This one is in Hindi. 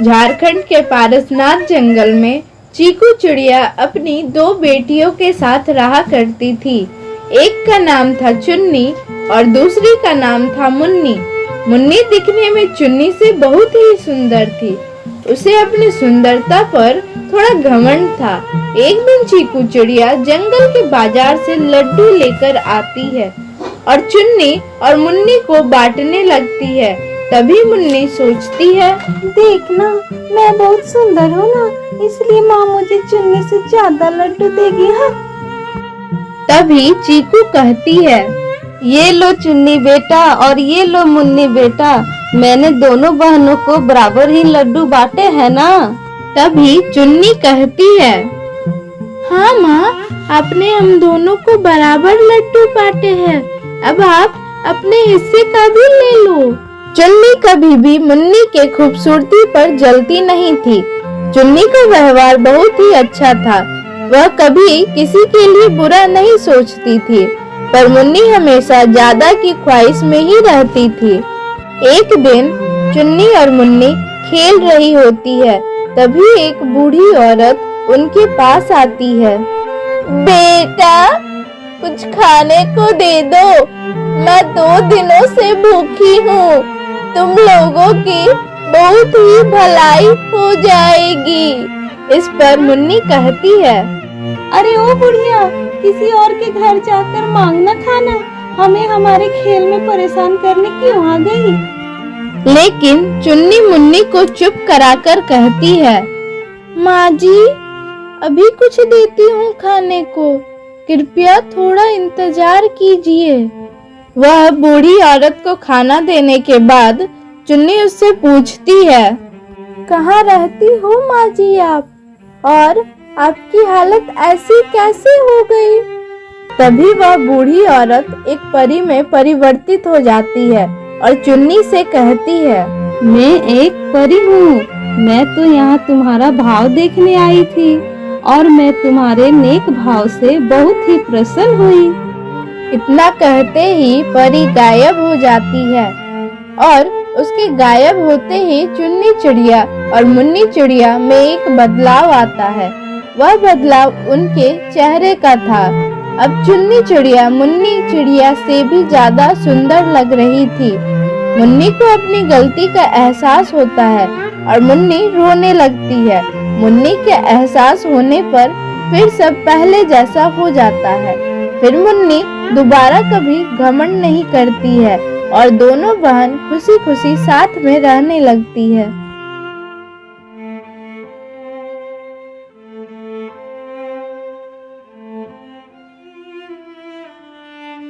झारखंड के पारसनाथ जंगल में चीकू चिड़िया अपनी दो बेटियों के साथ रहा करती थी। एक का नाम था चुन्नी और दूसरी का नाम था मुन्नी। मुन्नी दिखने में चुन्नी से बहुत ही सुंदर थी। उसे अपनी सुंदरता पर थोड़ा घमंड था। एक दिन चीकू चिड़िया जंगल के बाजार से लड्डू लेकर आती है और चुन्नी और मुन्नी को बांटने लगती है। तभी मुन्नी सोचती है, देखना मैं बहुत सुंदर हूँ ना, इसलिए माँ मुझे चुन्नी से ज्यादा लड्डू देगी। हाँ। तभी चीकू कहती है, ये लो चुन्नी बेटा और ये लो मुन्नी बेटा, मैंने दोनों बहनों को बराबर ही लड्डू बांटे हैं ना। तभी चुन्नी कहती है, हाँ माँ, आपने हम दोनों को बराबर लड्डू बांटे हैं, अब आप अपने हिस्से का भी ले लो। चुन्नी कभी भी मुन्नी के खूबसूरती पर जलती नहीं थी। चुन्नी का व्यवहार बहुत ही अच्छा था। वह कभी किसी के लिए बुरा नहीं सोचती थी, पर मुन्नी हमेशा ज्यादा की ख्वाहिश में ही रहती थी। एक दिन चुन्नी और मुन्नी खेल रही होती है, तभी एक बूढ़ी औरत उनके पास आती है। बेटा, कुछ खाने को दे दो, मैं 2 दिनों से भूखी हूँ। तुम लोगों की बहुत ही भलाई हो जाएगी। इस पर मुन्नी कहती है, अरे ओ बुढ़िया, किसी और के घर जाकर मांगना खाना, हमें हमारे खेल में परेशान करने क्यों आ गई। लेकिन चुन्नी मुन्नी को चुप कराकर कहती है, माँ जी, अभी कुछ देती हूँ खाने को, कृपया थोड़ा इंतजार कीजिए। वह बूढ़ी औरत को खाना देने के बाद चुन्नी उससे पूछती है, कहाँ रहती हो माँ जी आप, और आपकी हालत ऐसी कैसे हो गई। तभी वह बूढ़ी औरत एक परी में परिवर्तित हो जाती है और चुन्नी से कहती है, मैं एक परी हूँ, मैं तो यहाँ तुम्हारा भाव देखने आई थी और मैं तुम्हारे नेक भाव से बहुत ही प्रसन्न हुई। इतना कहते ही परी गायब हो जाती है और उसके गायब होते ही चुन्नी चिड़िया और मुन्नी चिड़िया में एक बदलाव आता है। वह बदलाव उनके चेहरे का था। अब चुन्नी चिड़िया मुन्नी चिड़िया से भी ज्यादा सुंदर लग रही थी। मुन्नी को अपनी गलती का एहसास होता है और मुन्नी रोने लगती है। मुन्नी के एहसास होने पर फिर सब पहले जैसा हो जाता है। फिर मुन्नी दोबारा कभी घमंड नहीं करती है और दोनों बहन खुशी खुशी साथ में रहने लगती है।